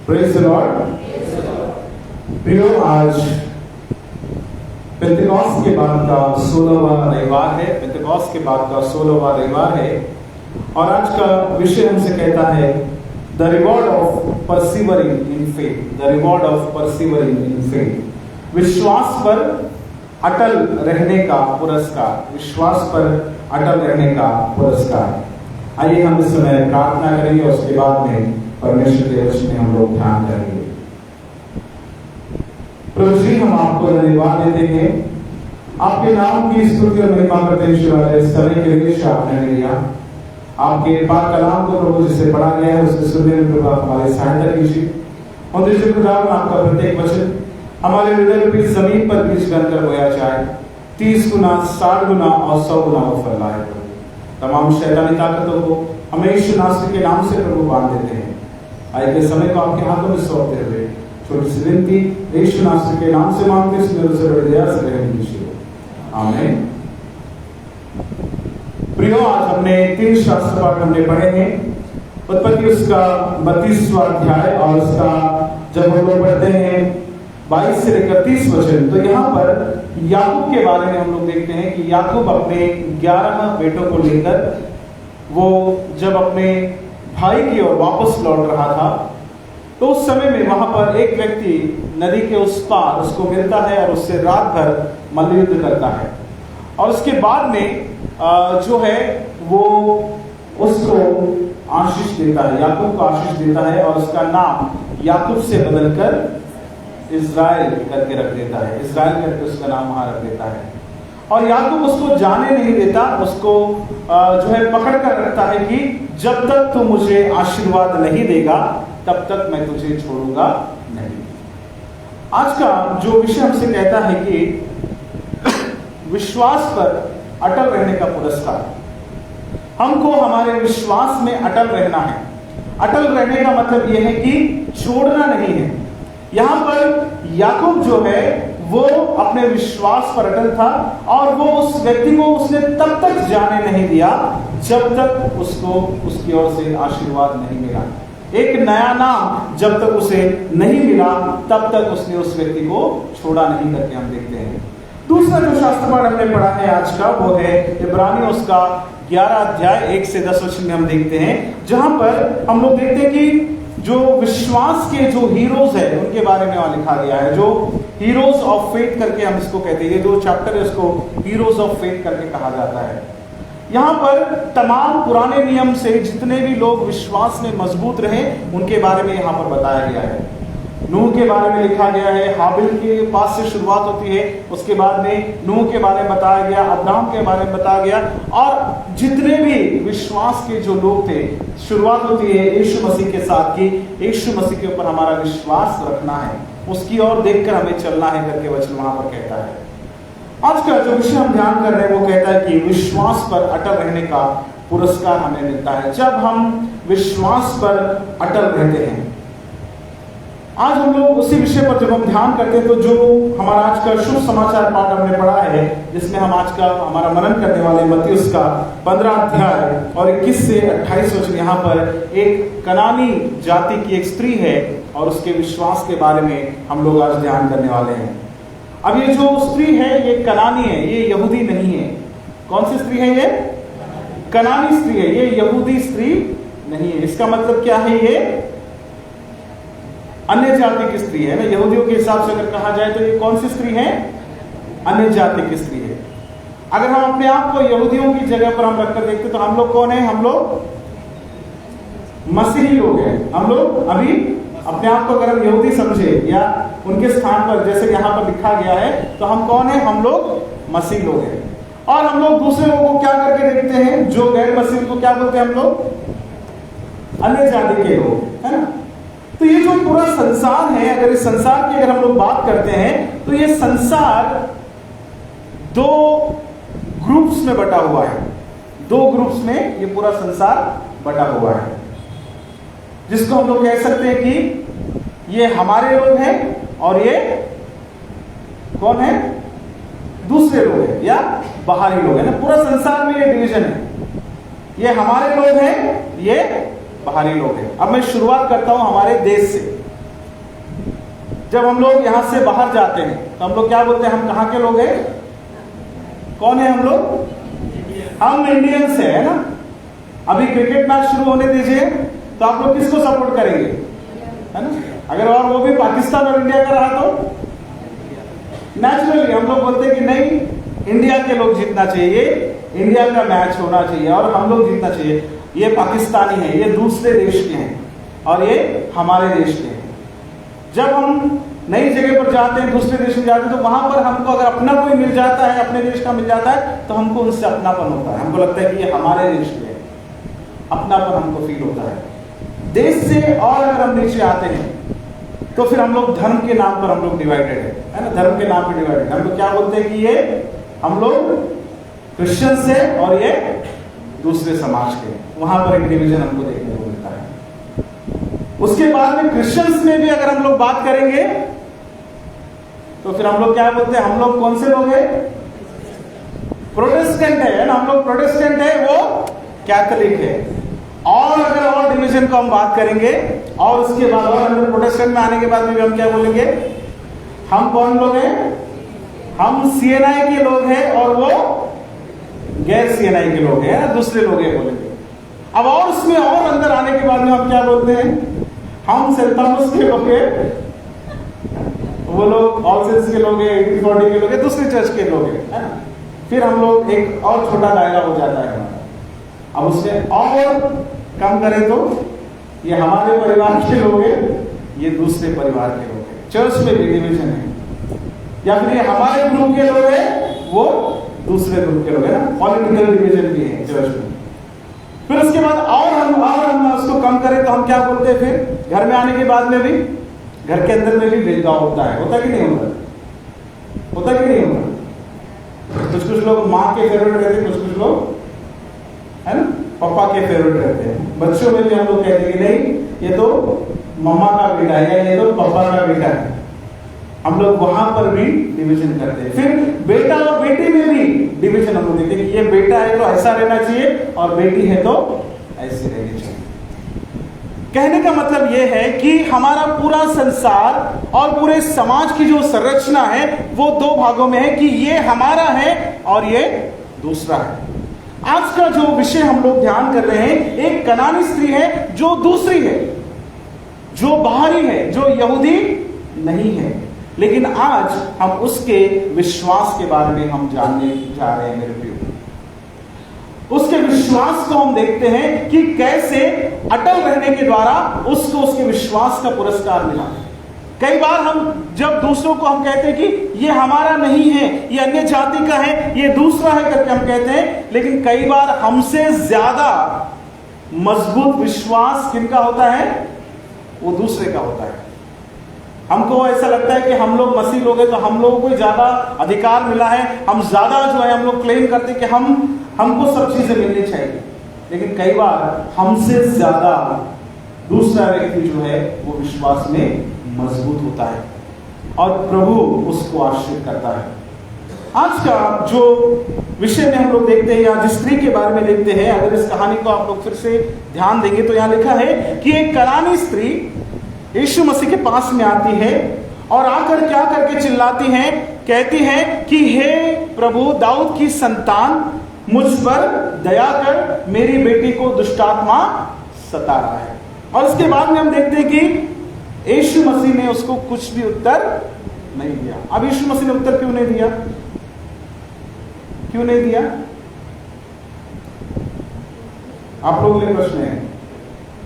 Praise the Lord. प्रियो, आज Pentecost के बाद का 16वां रविवार है। पेंटेकोस्ट के बाद का 16वां रविवार है और आज का विषय हमसे कहता है the reward of persevering in faith. The reward of persevering in faith. विश्वास पर अटल रहने का पुरस्कार। विश्वास पर अटल रहने का पुरस्कार। आइए हम इस समय प्रार्थना करेंगे और उसके बाद में परमेश्वर के वचन में हम लोग ध्यान करेंगे। प्रभु जी, हम आपको धन्यवाद देते हैं, आपके नाम की स्तुति और महिमा करते हैं। इस समय के लिए आपने लिया आपके पाक कलाम को प्रभु जिसे पढ़ा गया है उसके सुनने में प्रभु हमारी सहायता कीजिए और आपका प्रत्येक वचन हमारे हृदय की जमीन पर बीज बनकर बोया जाए, 30 गुना, 60 गुना और 100 गुना को फल लाए। तमाम शैतानी ताकतों को हमें यीशु नासरी के नाम से प्रभु बांध देते हैं। आए के समय को आपके हाथों में सौंपते हुए छोटी सी विनती यीशु नासरी के नाम से मांगते से बड़ी दया से ग्रहण कीजिए। आमीन। प्रियो, आज हमने 3 शास्त्र पाठ हमने पढ़े हैं। उत्पत्ति उसका 32वां अध्याय और उसका जब हम लोग पढ़ते हैं 22 से लेकर 30 वचन, तो यहाँ पर याकूब के बारे में हम लोग देखते हैं कि याकूब अपने 11 बेटों को लेकर वो जब अपने भाई की ओर वापस लौट रहा था तो उस समय में वहां पर एक व्यक्ति नदी के उस पार उसको मिलता है और उससे रात भर मल्लयुद्ध करता है और उसके बाद में जो है वो उसको आशीष देता है, याकूब को आशीष देता है और उसका नाम याकूब से बदलकर इज़राइल करके रख देता है। इज़राइल करके उसका नाम वहां रख देता है और याकूब उसको जाने नहीं देता, उसको जो है पकड़ कर रखता है कि जब तक तू मुझे आशीर्वाद नहीं देगा तब तक मैं तुझे छोड़ूंगा नहीं। आज का जो विषय हमसे कहता है कि विश्वास पर अटल रहने का पुरस्कार। हमको हमारे विश्वास में अटल रहना है। अटल रहने का मतलब यह है कि छोड़ना नहीं है। यहां पर याकूब जो है वो अपने विश्वास पर अटल था और वो उस व्यक्ति को उसने तब तक जाने नहीं दिया जब तक उसको उसकी ओर से आशीर्वाद नहीं मिला। एक नया नाम जब तक उसे नहीं मिला तब तक उसने उस व्यक्ति को छोड़ा नहीं करके हम देखते हैं। दूसरा जो शास्त्र पाठ हमने पढ़ा है आज का वो है इब्रानियों उसका 11 अध्याय 1 से 10 वचन में हम देखते हैं, जहां पर हम लोग देखते हैं कि जो विश्वास के जो हीरोज है उनके बारे में वहां लिखा गया है। जो हीरोज ऑफ फेथ करके हम इसको कहते हैं, ये जो चैप्टर है उसको हीरोज ऑफ फेथ करके कहा जाता है। यहाँ पर तमाम पुराने नियम से जितने भी लोग विश्वास में मजबूत रहे उनके बारे में यहाँ पर बताया गया है। नूह के बारे में लिखा गया है, हाबिल के पास से शुरुआत होती है, उसके बाद में नूह के बारे में बताया गया, अब्राहम के बारे में बताया गया और जितने भी विश्वास के जो लोग थे शुरुआत होती है यीशु मसीह के साथ की यीशु मसीह के ऊपर हमारा विश्वास रखना है, उसकी ओर देखकर हमें चलना है करके वचन वहां पर कहता है। आज का जो विषय हम ध्यान कर रहे हैं वो कहता है कि विश्वास पर अटल रहने का पुरस्कार हमें मिलता है जब हम विश्वास पर अटल रहते हैं। आज हम लोग उसी विषय पर जब हम ध्यान करते हैं तो जो हमारा आज का शुभ समाचार पाठ हमने पढ़ा है जिसमें हम आज का हमारा मनन करने वाले मत्ती उसका 15 अध्याय और 21 से 28 वचन, यहाँ पर एक कनानी जाति की एक स्त्री है और उसके विश्वास के बारे में हम लोग आज ध्यान करने वाले हैं। अब ये जो स्त्री है ये कनानी है, ये यहूदी नहीं है। कौन सी स्त्री है? ये कनानी स्त्री है, ये यहूदी स्त्री नहीं है। इसका मतलब क्या है? ये अन्य जाति की स्त्री है ना। यहूदियों के हिसाब से अगर कहा जाए तो ये कौन सी स्त्री है? अन्य जाति की स्त्री है। अगर हम अपने आप को यहूदियों की जगह पर हम रखकर देखते तो हम लोग कौन है? हम लोग मसीही लोग हैं। हम लोग अभी अपने आप को अगर हम यहूदी समझे या उनके स्थान पर जैसे यहाँ पर लिखा गया है तो हम कौन है? हम लोग मसीह लोग हैं। और हम लोग दूसरे लोगों को क्या करके देखते हैं? जो गैर मसीह को क्या बोलते हैं हम लोग? अन्य जाति के लोग, है ना। तो ये जो पूरा संसार है, अगर इस संसार की अगर हम लोग बात करते हैं तो ये संसार 2 ग्रुप्स में बटा हुआ है। 2 ग्रुप्स में ये पूरा संसार बटा हुआ है, जिसको हम लोग कह सकते हैं कि ये हमारे लोग हैं और ये कौन है? दूसरे लोग हैं या बाहरी लोग हैं ना। पूरा संसार में ये डिवीजन है, ये हमारे लोग हैं, ये बाहरी लोग हैं। अब मैं शुरुआत करता हूं हमारे देश से। जब हम लोग यहाँ से बाहर जाते हैं तो हम लोग क्या बोलते हैं, हम कहाँ के लोग हैं? कौन है हम लोग? हम इंडियंस है ना। अभी क्रिकेट मैच शुरू होने दीजिए तो आप लोग किसको सपोर्ट करेंगे, है ना? अगर और वो भी पाकिस्तान और इंडिया का रहा तो नेचुरली हम लोग बोलते हैं कि नहीं, इंडिया के लोग जीतना चाहिए, इंडिया का मैच होना चाहिए और हम लोग जीतना चाहिए। ये पाकिस्तानी है, ये दूसरे देश के हैं और ये हमारे देश के हैं। जब हम नई जगह पर जाते हैं, दूसरे देश में जाते हैं, तो वहां पर हमको अगर अपना कोई मिल जाता है, अपने देश का मिल जाता है, तो हमको उनसे अपनापन होता है। हमको लगता है कि ये हमारे देश के हैं, अपनापन हमको फील होता है। देश से और अगर हम नीचे आते हैं तो फिर हम लोग धर्म के नाम पर हम लोग डिवाइडेड है ना। धर्म के नाम पर डिवाइडेड, हम लोग क्या बोलते हैं कि ये हम लोग क्रिश्चियंस है और ये दूसरे समाज के। वहां पर एक डिवीजन हमको देखने को मिलता है। उसके बाद में क्रिश्चियंस में भी अगर हम लोग बात करेंगे तो फिर हम लोग क्या बोलते हैं, हम लोग कौन से लोग हैं? प्रोटेस्टेंट है ना। हम लोग प्रोटेस्टेंट है, वो कैथोलिक है। और अगर और डिवीजन को हम बात करेंगे और उसके बाद और अंदर प्रोटेस्टेंट में आने के बाद में हम क्या बोलेंगे, हम कौन लोग हैं? हम सीएनआई के लोग हैं और वो गैर सीएनआई के लोग हैं, दूसरे लोग हैं बोलेंगे। अब और उसमें और अंदर आने के बाद में हम क्या बोलते हैं, हम सेंट थॉमस के लोग हैं, वो लोग ऑल सेंस के लोग हैं, 1840 के लोग हैं, दूसरी चर्च के लोग हैं, है ना। फिर हम लोग एक और छोटा दायरा हो जाता है हमारा। अब उसमें और कम करें तो ये हमारे परिवार के लोग हैं, ये दूसरे परिवार के लोग हैं। चर्च में भी डिवीजन है, या फिर ये हमारे ग्रुप के लोग हैं, वो दूसरे ग्रुप के लोग हैं ना। पॉलिटिकल डिवीजन भी है चर्च में। फिर उसके बाद और हम उसको कम करें तो हम क्या बोलते हैं, फिर घर में आने के बाद में भी, घर के अंदर में भी भेदभाव होता है। होता कि नहीं होता? होता कि नहीं होता? कुछ लोग माँ के फेवरेट रहते हैं, कुछ लोग है ना पापा के फेवरेट रहते हैं। बच्चों में भी हम लोग कहते हैं कि नहीं, ये तो मम्मा का बेटा है या ये तो पापा का बेटा है। हम लोग वहां पर भी डिवीजन करते हैं। फिर बेटा और बेटी में भी डिवीजन हम लोग देखते हैं कि ये बेटा है तो ऐसा रहना चाहिए और बेटी है तो ऐसे रहनी चाहिए। कहने का मतलब यह है कि हमारा पूरा संसार और पूरे समाज की जो संरचना है वो दो भागों में है, कि ये हमारा है और ये दूसरा है। आज का जो विषय हम लोग ध्यान कर रहे हैं, एक कनानी स्त्री है जो दूसरी है, जो बाहरी है, जो यहूदी नहीं है। लेकिन आज हम उसके विश्वास के बारे में हम जानने जा रहे हैं मेरे प्रियो। उसके विश्वास को हम देखते हैं कि कैसे अटल रहने के द्वारा उसको उसके विश्वास का पुरस्कार मिला। कई बार हम जब दूसरों को हम कहते हैं कि ये हमारा नहीं है, ये अन्य जाति का है, ये दूसरा है करके हम कहते हैं, लेकिन कई बार हमसे ज्यादा मजबूत विश्वास किनका होता है? वो दूसरे का होता है। हमको ऐसा लगता है कि हम लोग मसीह लोग हैं तो हम लोगों को ज्यादा अधिकार मिला है, हम ज्यादा जो है हम लोग क्लेम करते हैं कि हमको सब चीजें मिलनी चाहिए। लेकिन कई बार हमसे ज्यादा दूसरा व्यक्ति जो है वो विश्वास में मजबूत होता है और प्रभु उसको आश्रित करता है। आज का जो विषय में हम लोग देखते हैं, या जिस स्त्री के बारे में देखते हैं, अगर इस कहानी को आप लोग फिर से ध्यान देंगे तो यहाँ लिखा है कि एक कनानी स्त्री यीशु मसीह के पास में आती है और आकर क्या करके चिल्लाती है, कहती है कि हे प्रभु, दाऊद की संतान, मुझ पर दया कर, मेरी बेटी को दुष्टात्मा सता रहा है। और उसके बाद में हम देखते हैं कि यीशु मसीह ने उसको कुछ भी उत्तर नहीं दिया। अब यीशु मसीह ने उत्तर क्यों नहीं दिया? क्यों नहीं दिया? आप लोगों के प्रश्न है,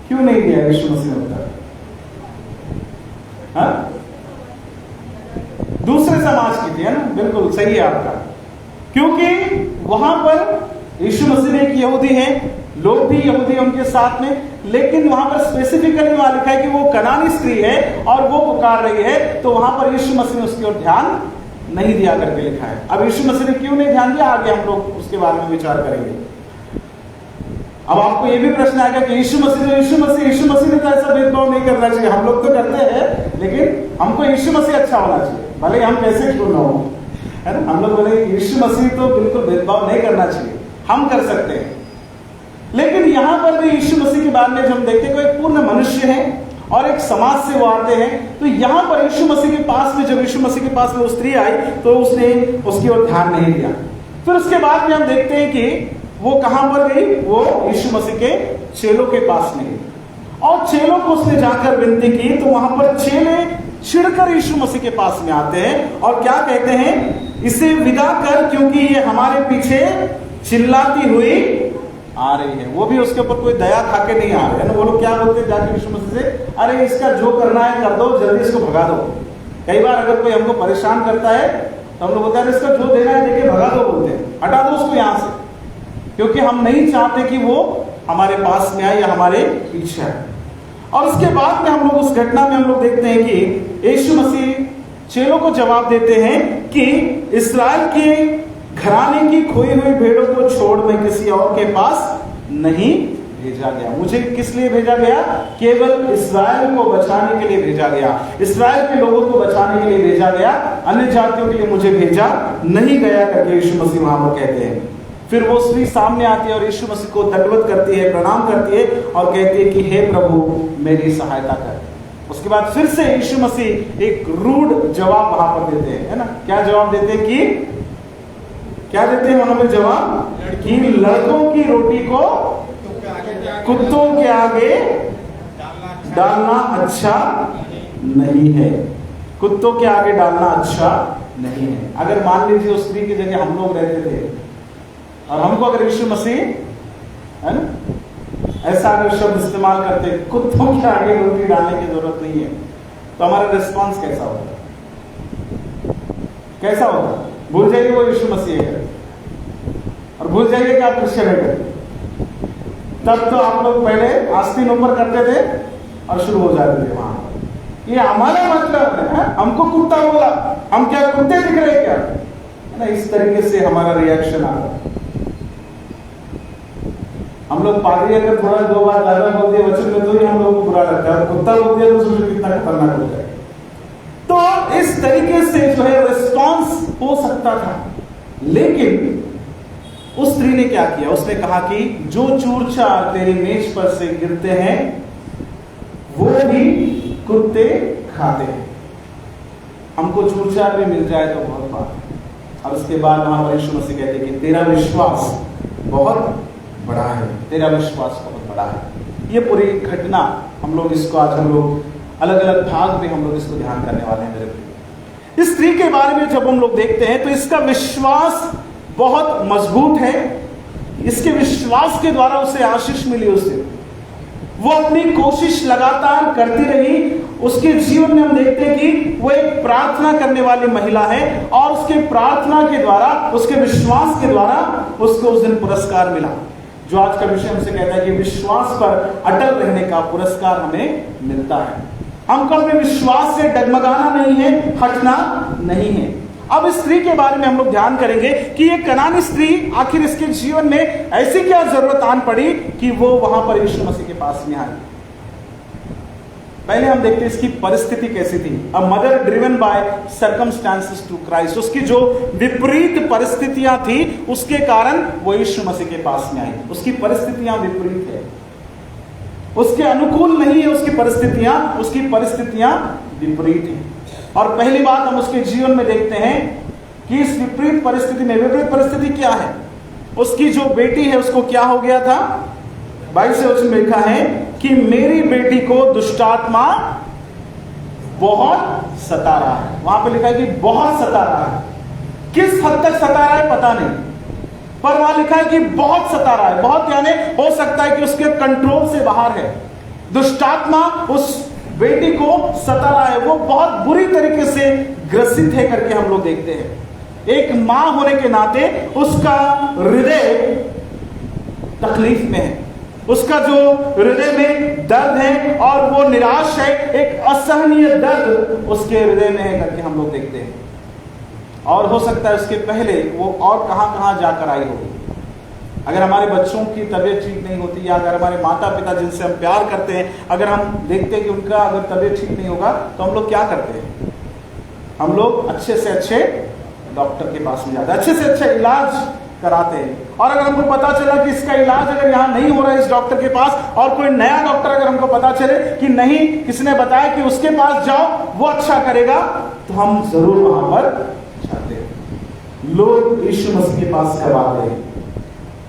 क्यों नहीं दिया यीशु मसीह ने उत्तर? हाँ? दूसरे समाज की थी, है ना? बिल्कुल सही है आपका। क्योंकि वहां पर यीशु मसीह एक यहूदी है, लोग भी यहूदी उनके साथ में, लेकिन वहां पर स्पेसिफिकली वहां लिखा है कि वो कनानी स्त्री है और वो पुकार रही है, तो वहां पर यीशु मसीह ने उसकी ओर ध्यान नहीं दिया करके लिखा है। अब यीशु मसीह ने क्यों नहीं ध्यान दिया, आगे हम लोग उसके बारे में विचार करेंगे। अब आपको ये भी प्रश्न आएगा कि यीशु मसीह ने तो ऐसा भेदभाव नहीं करना चाहिए। हम लोग तो करते हैं, लेकिन हमको यीशु मसीह अच्छा होना चाहिए, भले हम कैसे क्यों ना हो, है ना? हम लोग बोले यीशु मसीह तो बिल्कुल भेदभाव नहीं करना चाहिए, हम कर सकते हैं। लेकिन यहां पर भी यीशु मसीह के बारे में जब हम देखते हैं, कोई पूर्ण मनुष्य है, और एक समाज से वो आते हैं। तो यहाँ पर यीशु मसीह के पास में, जब यीशु मसीह के पास में वो स्त्री आई तो उसने उसकी ओर ध्यान नहीं दिया। फिर उसके बाद में हम देखते हैं कि वो कहां पर गई, वो यीशु मसीह के चेलों के पास में गई और चेलों को उसने जाकर विनती की। तो वहां पर चेले चिढ़कर यीशु मसीह के पास में आते हैं और क्या कहते हैं, इसे विदा कर, क्योंकि ये हमारे पीछे चिल्लाती हुई आ रही है। वो भी उसके ऊपर कोई दया खा के नहीं आ रहे हैं ना। वो लोग क्या बोलते हैं जाके यीशु मसीह से, अरे इसका जो करना है कर दो, जल्दी इसको भगा दो। कई बार अगर कोई हमको परेशान करता है तो हम लोग बोलते हैं इसका जो देना है देके भगा दो, बोलते हैं हटा दो उसको यहां से, क्योंकि हम नहीं चाहते कि वो हमारे पास में आए या हमारे पीछे आए। और उसके बाद में हम लोग उस घटना में हम लोग देखते हैं कि यीशु मसीह चेलों को जवाब देते हैं कि इस्राएल के घराने की खोई हुई भेड़ों को छोड़ मैं किसी और के पास नहीं भेजा गया। मुझे किस लिए भेजा गया? केवल इस्राएल को बचाने के लिए भेजा गया, इस्राएल के लोगों को बचाने के लिए भेजा गया, अन्य जातियों के लिए मुझे भेजा नहीं गया करके यीशु मसीह वहां पर कहते हैं। फिर वो स्त्री सामने आती है और यीशु मसीह को दंडवत करती है, प्रणाम करती है और कहती है कि हे प्रभु मेरी सहायता कर। उसके बाद फिर से यीशु मसीह एक रूड जवाब वहां पर देते हैं, है ना। क्या जवाब देते हैं कि क्या देते हैं वहां पर जवाब, कि लड़कों की रोटी को कुत्तों के आगे डालना अच्छा नहीं है। कुत्तों के आगे डालना अच्छा नहीं है। अगर मान लीजिए उस स्त्री की जगह हम लोग रहते थे और हमको अगर यीशु मसीह, है ना, ऐसा अगर शब्द इस्तेमाल करते, कुत्तों के आगे रोटी डालने की जरूरत नहीं है, तो हमारा रिस्पॉन्स कैसा होगा? कैसा होगा? भूल जाइए वो यीशु मसीह है और भूल जाइए कि आप क्रिश्चियन है। तब तो आप लोग पहले आस्तीन ऊपर करते थे और शुरू हो जाते थे वहां। ये हमारा मतलब है, हमको कुत्ता बोला, हम क्या कुत्ते दिख रहे क्या? है ना, इस तरीके से हमारा रिएक्शन आ रहा है। हम लोग पादरी अगर थोड़ा दो बार ज्यादा बोल दिए वचन में तो ही हम लोगों को बुरा लगता है, कुत्ता बोल दिया तो सोचो कितना खतरनाक हो जाए। तो इस तरीके से जो है रिस्पॉन्स हो सकता था, लेकिन उस स्त्री ने क्या किया? उसने कहा कि जो चूर चार तेरी मेज पर से गिरते हैं वो भी कुत्ते खाते हैं। हमको चूर चार भी मिल जाए तो बहुत बात। और उसके बाद वहां पर यीशु मसीह कहते कि तेरा विश्वास बहुत बड़ा है, तेरा विश्वास बहुत बड़ा है। ये पूरी घटना हम लोग इसको आज हम लोग अलग अलग भाग में हम लोग इसको ध्यान करने वाले हैं। मेरे इस स्त्री के बारे में जब हम लोग देखते हैं तो इसका विश्वास बहुत मजबूत है। इसके विश्वास के द्वारा उसे आशीष मिली। उसे वो अपनी कोशिश लगातार करती रही। उसके जीवन में हम देखते हैं कि वो एक प्रार्थना करने वाली महिला है और उसके प्रार्थना के द्वारा, उसके विश्वास के द्वारा उसको उस दिन पुरस्कार मिला, जो आज का विषय हमसे कहता है कि विश्वास पर अटल रहने का पुरस्कार हमें मिलता है। हमको अपने विश्वास से डगमगाना नहीं है, हटना नहीं है। अब इस स्त्री के बारे में हम लोग ध्यान करेंगे कि ये कनानी स्त्री आखिर इसके जीवन में ऐसी क्या जरूरत आन पड़ी कि वो वहां पर यीशु मसीह के पास में आई। पहले हम देखते हैं इसकी परिस्थिति कैसी थी। A mother driven by circumstances to Christ. उसकी जो विपरीत परिस्थितियां थी उसके कारण वो यीशु मसीह के पास में आई। उसकी परिस्थितियां विपरीत है, उसके अनुकूल नहीं है उसकी परिस्थितियां विपरीत है। और पहली बात हम उसके जीवन में देखते हैं कि इस विपरीत परिस्थिति में, विपरीत परिस्थिति क्या है? उसकी जो बेटी है उसको क्या हो गया था? 22 वचन में लिखा है कि मेरी बेटी को दुष्टात्मा बहुत सता रहा है। वहां पे लिखा है कि बहुत सता रहा है। किस हद तक सता रहा है पता नहीं, पर वहां लिखा है कि बहुत सता रहा है। बहुत यानी हो सकता है कि उसके कंट्रोल से बाहर है। दुष्टात्मा उस बेटी को सता रहा है, वो बहुत बुरी तरीके से ग्रसित है करके हम लोग देखते हैं। एक मां होने के नाते उसका हृदय तकलीफ में है, उसका जो हृदय में दर्द है और वो निराश है, एक असहनीय दर्द उसके हृदय में है करके हम लोग देखते हैं। और हो सकता है उसके पहले वो और कहां जाकर आई होगी। अगर हमारे बच्चों की तबीयत ठीक नहीं होती या अगर हमारे माता पिता जिनसे हम प्यार करते हैं, अगर हम देखते हैं कि उनका अगर तबीयत ठीक नहीं होगा तो हम लोग क्या करते हैं? हम लोग अच्छे से अच्छे डॉक्टर के पास में जाते हैं, अच्छे से अच्छा इलाज कराते हैं। और अगर हमको पता चला कि इसका इलाज अगर यहाँ नहीं हो रहा है इस डॉक्टर के पास, और कोई नया डॉक्टर अगर हमको पता चले कि नहीं, किसने बताया कि उसके पास जाओ वो अच्छा करेगा, तो हम जरूर वहां पर जाते हैं। लोग यीशु मसीह के पास कब आते हैं?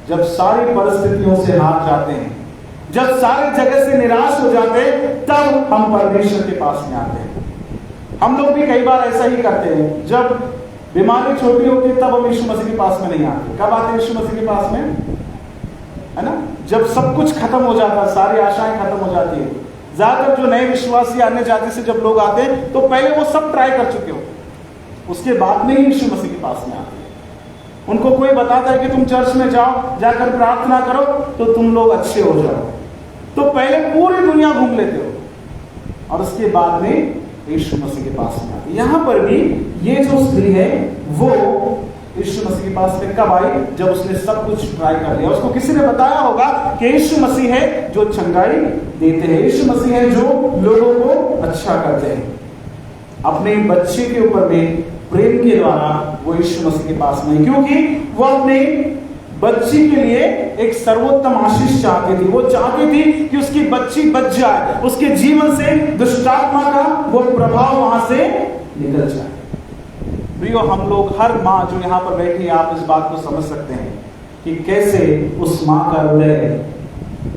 जब सारी परिस्थितियों से हार जाते हैं, जब सारे जगह से निराश हो जाते हैं, तब हम परमेश्वर के पास में आते हैं। हम लोग भी कई बार ऐसा ही करते हैं, जब बीमारी छोटी होती है तब हम यीशु मसीह के पास में नहीं आते। कब आते हैं यीशु मसीह के पास में? है ना, जब सब कुछ खत्म हो जाता है, सारी आशाएं खत्म हो जाती है। ज्यादातर जो नए विश्वासी अन्य जाति से जब लोग आते हैं तो पहले वो सब ट्राई कर चुके होते हैं, उसके बाद में ही यीशु मसीह के पास में आते हैं। उनको कोई बताता है कि तुम चर्च में जाओ, जाकर प्रार्थना करो तो तुम लोग अच्छे हो जाओ, तो पहले पूरी दुनिया घूम लेते हो और उसके बाद में यीशु मसीह के पास में आते। यहाँ पर भी ये जो स्त्री है वो यीशु मसीह के पास में कब आई? जब उसने सब कुछ ट्राई कर लिया। उसको किसी ने बताया होगा कि यीशु मसीह है जो चंगाई देते हैं, यीशु मसीह है जो लोगों को अच्छा करते हैं। अपने बच्चे के ऊपर में प्रेम के द्वारा वो यीशु मसीह के पास में, क्योंकि वो अपने बच्ची के लिए एक सर्वोत्तम आशीष चाहती थी। वो चाहती थी कि उसकी बच्ची बच जाए, उसके जीवन से दुष्टात्मा का वो प्रभाव वहां से निकल जाए। प्रियो, हम लोग, हर माँ जो यहाँ पर बैठी है, आप इस बात को समझ सकते हैं कि कैसे उस माँ का हृदय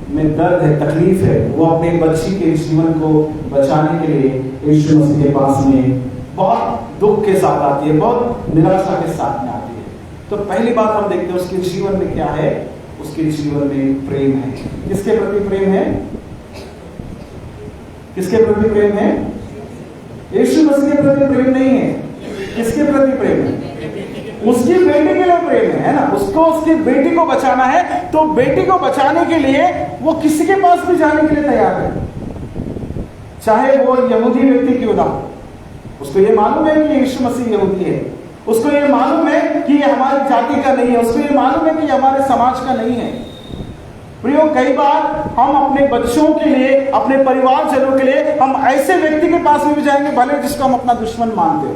में दर्द है, तकलीफ है। वो अपने बच्ची के जीवन को बचाने के लिए यीशु मसीह के पास में बहुत दुख के साथ आती है, बहुत निराशा के साथ में आती है। तो पहली बात हम देखते हैं उसके जीवन में क्या है। उसके जीवन में प्रेम है। किसके प्रति प्रेम है? किसके प्रति प्रेम है? यीशु मसीह के प्रति प्रेम नहीं है। किसके प्रति प्रेम है? उसकी बेटी के लिए प्रेम है ना। उसको, उसकी बेटी को बचाना है, तो बेटी को बचाने के लिए वो किसी के पास भी जाने के लिए तैयार है, चाहे वो यहूदी व्यक्ति क्यों ना हो। उसको ये मालूम है कि यीशु मसीह यहूदी है, उसको ये मालूम है कि ये हमारी जाति का नहीं है, उसको ये मालूम है कि हमारे समाज का नहीं है। प्रियो, कई बार हम अपने बच्चों के लिए, अपने परिवारजनों के लिए हम ऐसे व्यक्ति के पास में भी जाएंगे, भले जिसको हम अपना दुश्मन मानते हो,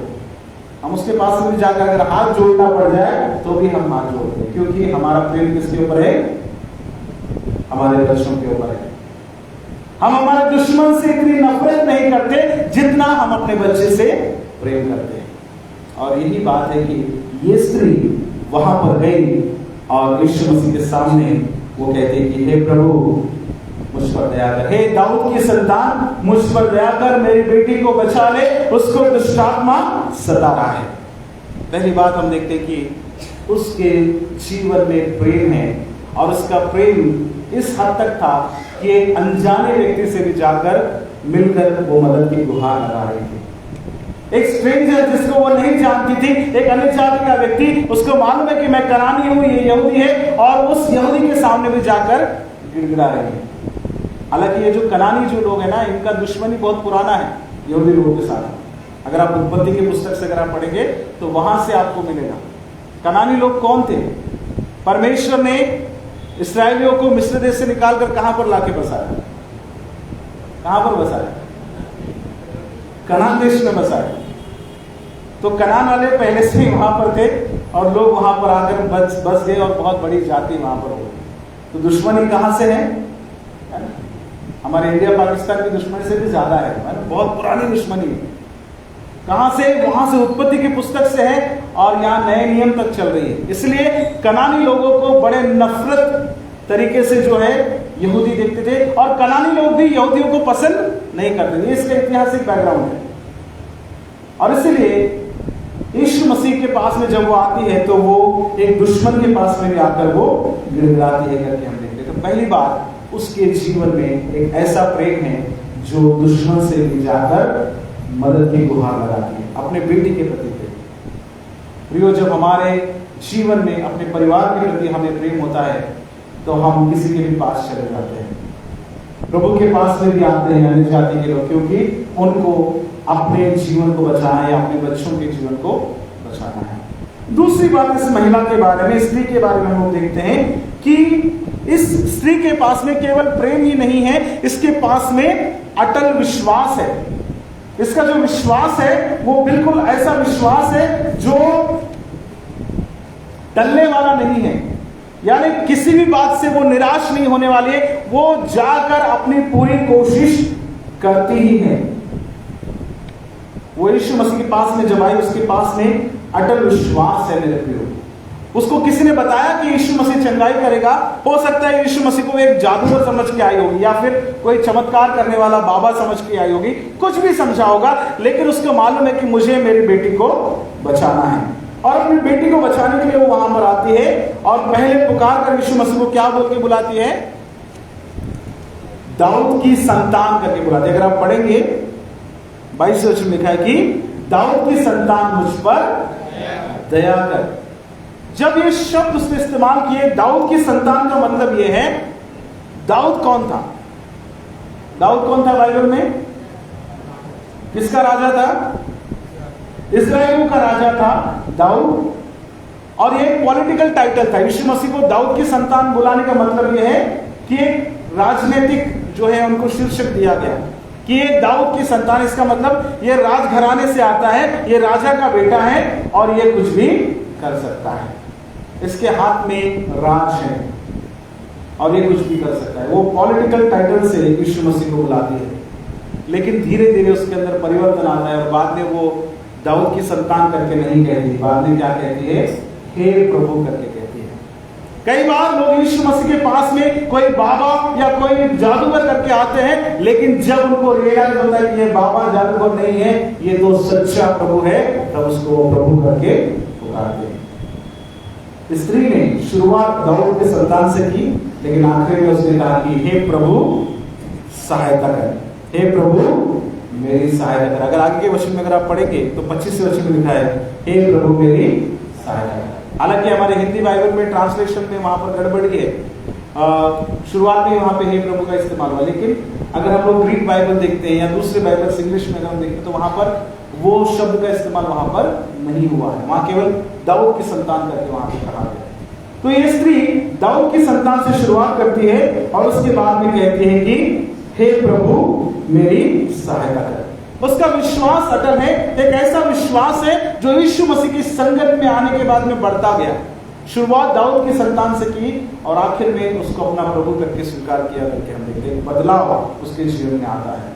हम उसके पास में भी जाकर अगर हाथ जोड़ना पड़ जाए तो भी हम हाथ जोड़ते हैं, क्योंकि हमारा प्रेम किसके ऊपर है? हमारे बच्चों के ऊपर है। हम हमारे दुश्मन से इतनी नफरत नहीं करते जितना हम अपने बच्चे से प्रेम करते हैं। और यही बात है कि ये स्त्री वहां पर गई और यीशु मसीह के सामने वो कहती कि हे प्रभु, मुझ पर दया कर, हे दाऊद की संतान, मुझ पर दया कर, मेरी बेटी को बचा ले, उसको दुष्टात्मा सता रहा है। पहली बात हम देखते हैं कि उसके जीवन में प्रेम है, और उसका प्रेम इस हद तक था कि एक अनजाने व्यक्ति से भी जाकर मिलकर वो मदद की गुहार लगा रही थी। एक स्ट्रेंजर जिसको वो नहीं जानती थी, एक अन्य जाति का व्यक्ति, उसको मालूम है कि मैं कनानी हूं, ये यहूदी है, और उस यहूदी के सामने भी जाकर गिड़गिड़ा रही है। हालांकि ये जो कनानी जो लोग हैं ना, इनका दुश्मनी बहुत पुराना है यहूदी लोगों के साथ। अगर आप उत्पत्ति की पुस्तक से अगर आप पढ़ेंगे तो वहां से आपको मिलेगा। कनानी लोग कौन थे? परमेश्वर ने इस्राएलियों को मिस्र देश से निकालकर कहां पर लाके बसाया? कहां पर बसाया? कनान देश में बसाया। तो कनान वाले पहले से ही वहां पर थे और लोग वहां पर आकर बस गए और बहुत बड़ी जाति वहां पर हो गई। तो दुश्मनी कहां से है? हमारे इंडिया पाकिस्तान की दुश्मनी से भी ज्यादा है, बहुत पुरानी दुश्मनी है। कहां से? वहां से उत्पत्ति की पुस्तक से है, और यहाँ नए नियम तक चल रही है। इसलिए कनानी लोगों को बड़े नफरत तरीके से जो है यहूदी देखते थे, और कनानी लोग भी यहूदियों को पसंद नहीं करते थे। इसका ऐतिहासिक बैकग्राउंड है। और इसलिए यीशु मसीह के पास में जब वो आती है तो वो एक दुश्मन के पास में भी आकर वो गिड़गिड़ाती है करके हम देखते हैं। तो पहली बात, उसके जीवन में एक ऐसा प्रेम है जो दुश्मन से भी जाकर मदद की गुहार लगाती है, अपने बेटी के प्रति प्रेम। प्रियो, जब हमारे जीवन में अपने परिवार के प्रति हमें प्रेम होता है तो हम किसी के भी पास चले जाते हैं, प्रभु के पास में भी आते हैं अन्य जाति के लोग, क्योंकि उनको अपने जीवन को बचाना है, अपने बच्चों के जीवन को बचाना है। दूसरी बात, इस महिला के बारे में, स्त्री के बारे में हम देखते हैं कि इस स्त्री के पास में केवल प्रेम ही नहीं है, इसके पास में अटल विश्वास है। इसका जो विश्वास है वो बिल्कुल ऐसा विश्वास है जो टलने वाला नहीं है, यानी किसी भी बात से वो निराश नहीं होने वाली है, वो जाकर अपनी पूरी कोशिश करती ही है। वो यीशु मसीह के पास में जब आई, उसके पास में अटल विश्वास है मेरे प्रियो। उसको किसी ने बताया कि यीशु मसीह चंगाई करेगा, हो सकता है यीशु मसीह को एक जादूगर समझ के आई होगी, या फिर कोई चमत्कार करने वाला बाबा समझ के आई होगी, कुछ भी समझा होगा, लेकिन उसको मालूम है कि मुझे मेरी बेटी को बचाना है, और अपनी बेटी को बचाने के लिए वो वहां पर आती है, और पहले पुकार कर यीशु मसीह को क्या बोल के बुलाती है? दाऊद की संतान करके बुलाती है। अगर आप पढ़ेंगे 22 वचन में लिखा है कि दाऊद की संतान मुझ पर दया कर। जब ये शब्द उसने इस्तेमाल किए, दाऊद की संतान का मतलब यह है, दाऊद कौन था? दाऊद कौन था बाइबल में? किसका राजा था? इस्राएल का राजा था दाऊद, और ये एक पॉलिटिकल टाइटल था। यीशु मसीह को दाऊद की संतान बुलाने का मतलब यह है कि एक राजनीतिक जो है उनको शीर्षक दिया गया कि ये दाऊद की संतान, इसका मतलब ये राजघराने से आता है, ये राजा का बेटा है, और ये कुछ भी कर सकता है, इसके हाथ में राज है, और ये कुछ भी कर सकता है। वो पॉलिटिकल टाइटल से यीशु मसीह को बुलाती है, लेकिन धीरे धीरे उसके अंदर परिवर्तन आता है, और बाद में वो दाऊद की संतान करके नहीं कहती, बाद में क्या कहती है? हे प्रभु करके कहती है। कई बार लोग यीशु मसीह के पास में कोई बाबा या कोई जादूगर करके आते हैं, लेकिन जब उनको रियलाइज होता है कि ये बाबा जादूगर नहीं है, ये तो सच्चा प्रभु है, तब उसको वो प्रभु करके पुकारते हैं। स्त्री ने शुरुआत दाऊद के संतान से की, लेकिन आखिर में उसने कहा कि हे प्रभु सहायता कर, हे प्रभु मेरी सहायता कर। अगर आगे के वचन में अगर आप पढ़ेंगे तो 25वें वचन में लिखा है, हे प्रभु मेरी सहायता कर। हालांकि हमारे हिंदी बाइबल में ट्रांसलेशन में वहां पर गड़बड़ी है, शुरुआत में वहां पे हे प्रभु का इस्तेमाल हुआ, लेकिन अगर हम लोग ग्रीक बाइबल देखते हैं या दूसरे बाइबल इंग्लिश में अगर हम देखते हैं तो वहां पर वो शब्द का इस्तेमाल वहां पर नहीं हुआ है, वहां केवल दाऊद की संतान करके वहां पे कहा गया। तो ये स्त्री दाऊद की संतान से शुरुआत करती है, और उसके बाद में कहती है कि हे प्रभु मेरी सहायता कर। उसका विश्वास अटल है, एक ऐसा विश्वास है जो यीशु मसीह की संगत में आने के बाद में बढ़ता गया। शुरुआत दाऊद की संतान से की, और आखिर में उसको अपना प्रभु करके स्वीकार किया करके हम देखते हैं बदलाव उसके जीवन में आता है।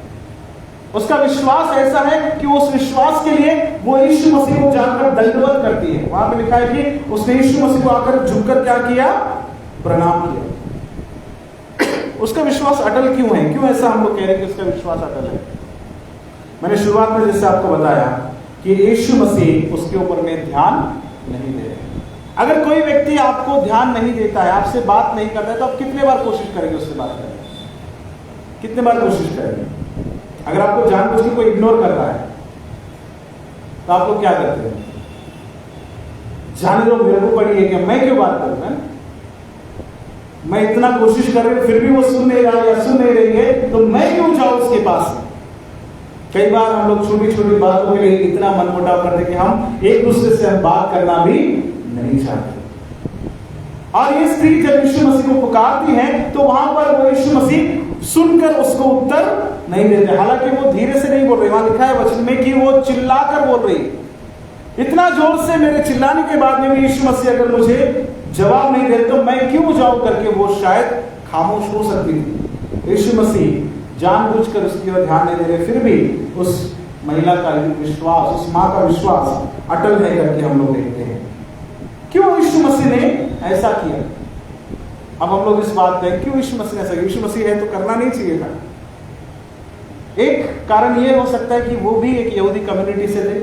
उसका विश्वास ऐसा है कि उस विश्वास के लिए वो यीशु मसीह को जाकर दंडवत करती है। वहां पे लिखा है कि उसने यीशु मसीह को आकर झुककर क्या किया? प्रणाम किया। उसका विश्वास अटल क्यों है? क्यों ऐसा हम लोग कह रहे हैं कि उसका विश्वास अटल है? मैंने शुरुआत में जैसे आपको बताया कि यीशु मसीह उसके ऊपर में ध्यान नहीं दे रहे। अगर कोई व्यक्ति आपको ध्यान नहीं देता है, आपसे बात नहीं करता है, तो आप कितने बार कोशिश करेंगे उससे बात करने? कितने बार कोशिश करेंगे? अगर आपको जानबूझ के कोई इग्नोर कर रहा है तो आप लोग क्या करते हैं? जाने दो, मेरे को पड़ी है कि मैं क्यों बात करूं, मैं इतना कोशिश कर रही हूं फिर भी वो सुन नहीं रहा या सुन नहीं रही है, तो मैं क्यों जाऊं उसके पास? कई बार हम लोग छोटी छोटी बातों के लिए इतना मनमुटाव करते हैं कि हम एक दूसरे से बात करना भी नहीं चाहते। और ये स्त्री जब यीशु मसीह को पुकारती है तो वहां पर वो यीशु मसीह सुनकर उसको उत्तर नहीं देते। हालांकि वो धीरे से नहीं बोल रही, वहां लिखा है वचन में कि वो चिल्लाकर बोल रही, इतना जोर से मेरे चिल्लाने के बाद में भी यीशु मसीह अगर मुझे जवाब नहीं दे तो मैं क्यों जाऊं करके वो शायद खामोश हो सकती थी। यीशु मसीह जानबूझकर उसकी ओर ध्यान नहीं दे रहे, फिर भी उस महिला का विश्वास, उस मां का विश्वास अटल है करके हम लोग देखते हैं। क्यों यीशु मसीह ने ऐसा किया? अब हम लोग इस बात पे क्यों यीशु मसीह ने ऐसा? यीशु मसीह है तो करना नहीं चाहिए था। एक कारण ये हो सकता है कि वो भी एक यहूदी कम्युनिटी से थे,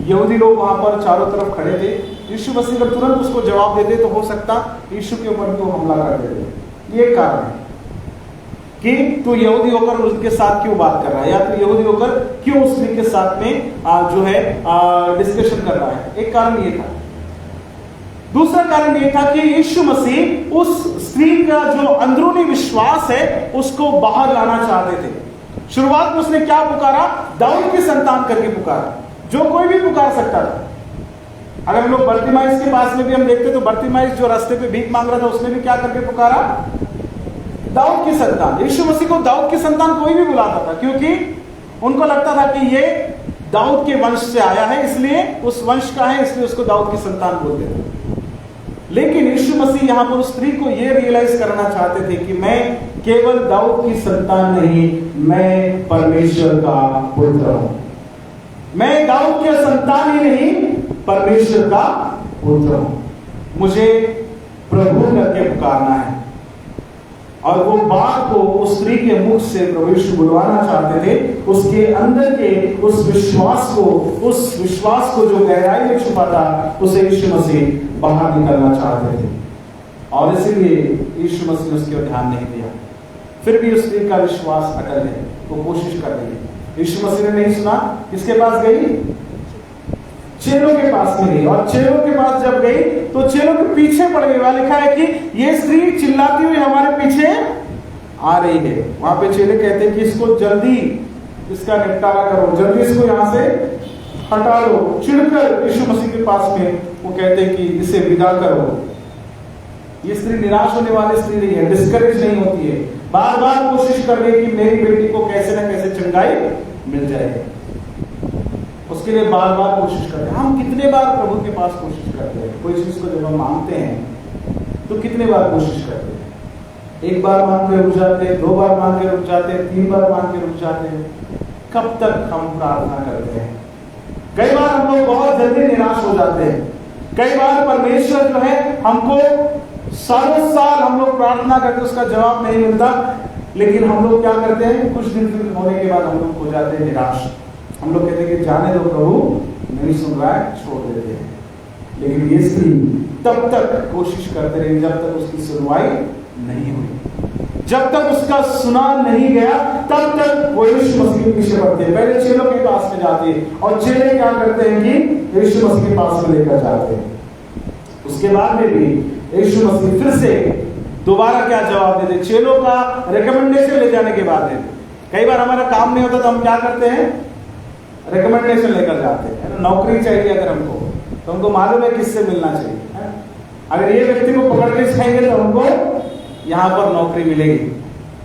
यहूदी लोग वहां पर चारों तरफ खड़े थे। यीशु मसीह अगर तुरंत उसको जवाब देते तो हो सकता यीशु के ऊपर तो हमला कर देते। ये कारण है कि तू यहूदी होकर उसके साथ क्यों बात कर रहा है, या तू यहूदी होकर क्यों उस स्त्री के साथ में जो है डिस्कशन कर रहा है। एक कारण ये था। दूसरा कारण ये था कि यीशु मसीह उस स्त्री का जो अंदरूनी विश्वास है उसको बाहर लाना चाहते थे। शुरुआत में उसने क्या पुकारा? दाऊद की संतान करके पुकारा, जो कोई भी पुकार सकता था। अगर हम लोग बर्तिमाइस के पास में भी हम देखते तो बर्तिमाइस जो रास्ते पे भीख मांग रहा था उसने भी क्या करके पुकारा? दाऊद की संतान। यीशु मसीह को दाऊद की संतान कोई भी बुलाता था, क्योंकि उनको लगता था कि ये दाऊद के वंश से आया है, इसलिए उस वंश का है, इसलिए उसको दाऊद की संतान बोलते थे। लेकिन यीशु मसीह यहाँ पर उस स्त्री को यह रियलाइज करना चाहते थे कि मैं केवल दाऊद की संतान नहीं, मैं परमेश्वर का पुत्र हूं। मैं दाऊद की संतान ही नहीं, परमेश्वर का पुत्र हूं। मुझे प्रभु करके पुकारना है। और वो बात को उस स्त्री के मुख से प्रभु यीशु बुलवाना चाहते थे। उसके अंदर के उस विश्वास को जो गहराई में छुपा था, उसे यीशु मसीह बाहर निकलना चाहते थे। और इसीलिए यीशु मसीह ने उसके ध्यान नहीं दिया। फिर भी उस स्त्री का विश्वास अटल है, वो कोशिश कर रही है। यीशु मसीह ने नहीं सुना, किसके पास गई? चेलों के पास में गई। और चेलों के पास जब गई तो चेलों के पीछे पड़ गई। वहां लिखा है कि ये स्त्री चिल्लाती हुई हमारे पीछे आ रही है। वहां पे चेले कहते हैं कि इसको जल्दी इसका निपटारा करो, जल्दी इसको यहां से हटा लो। चिढ़कर यीशु मसीह के पास में वो कहते हैं कि इसे विदा करो। ये स्त्री निराश होने वाली स्त्री नहीं है, डिस्करेज नहीं होती है, बार बार कोशिश कर रही है कि मेरी बेटी को कैसे ना कैसे चंगाई मिल जाए। उसके लिए बार बार कोशिश करते हैं। हम कितने बार प्रभु के पास कोशिश करते हैं? कोई चीज को जब हम मांगते हैं तो कितने बार कोशिश करते हैं? एक बार मांग के रुक जाते हैं, 2 बार मांग के रुक जाते हैं, 3 बार मांग के रुक जाते हैं। कब तक हम प्रार्थना करते हैं? कई बार हम लोग बहुत जल्दी निराश हो जाते हैं। कई बार परमेश्वर जो है हमको सालों साल हम लोग प्रार्थना करते, उसका जवाब नहीं मिलता। लेकिन हम लोग क्या करते हैं? कुछ दिन होने के बाद हम लोग हो जाते हैं निराश। हम लोग कहते हैं कि जाने दो प्रभु, नहीं सुन रहा है, छोड़ देते हैं। लेकिन ये स्त्री तब तक कोशिश करते रही जब तक उसकी सुनवाई नहीं हुई। जब तक उसका सुना नहीं गया तब तक वो यीशु मसीह के पीछे पड़ते हैं। पहले चेलों के पास में जाते हैं और चेले क्या करते हैं कि यीशु मसीह के पास में लेकर जाते हैं। उसके बाद में भी यीशु मसीह फिर से दोबारा क्या जवाब देते? चेलों का रिकमेंडेशन ले जाने के बाद देते। कई बार हमारा काम नहीं होता तो हम क्या करते हैं? रिकमेंडेशन लेकर जाते हैं। नौकरी चाहिए अगर हमको, तो हमको मालूम है किससे मिलना चाहिए है? अगर ये व्यक्ति को पकड़ के सिखाएंगे तो हमको यहाँ पर नौकरी मिलेगी,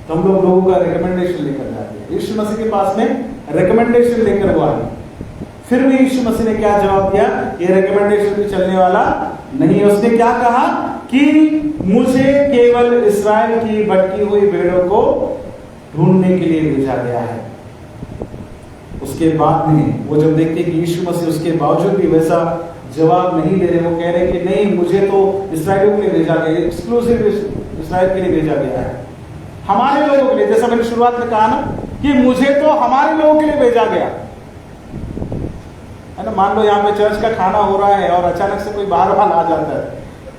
तो हम लोगों का रिकमेंडेशन लेकर जाते हैं। यीशु मसीह के पास में रिकमेंडेशन लेकर वो आए। फिर भी यीशु मसीह ने क्या जवाब दिया? ये रिकमेंडेशन भी चलने वाला नहीं है। उसने क्या कहा कि मुझे केवल इस्राएल की भटकी हुई भेड़ों को ढूंढने के लिए भेजा गया है। उसके बाद में वो जब देखते कि यीशु मसीह उसके बावजूद भी वैसा जवाब नहीं दे रहे, वो कह रहे कि नहीं, मुझे तो इस्राएलियों के लिए भेजा गया, एक्सक्लूसिव इस्राएल के लिए भेजा गया है, हमारे लोगों के लिए। जैसा मैंने शुरुआत में कहा ना कि मुझे तो हमारे लोगों के लिए भेजा गया है ना। मान लो यहाँ पे चर्च का खाना हो रहा है और अचानक से कोई बाहर वाला आ जाता है,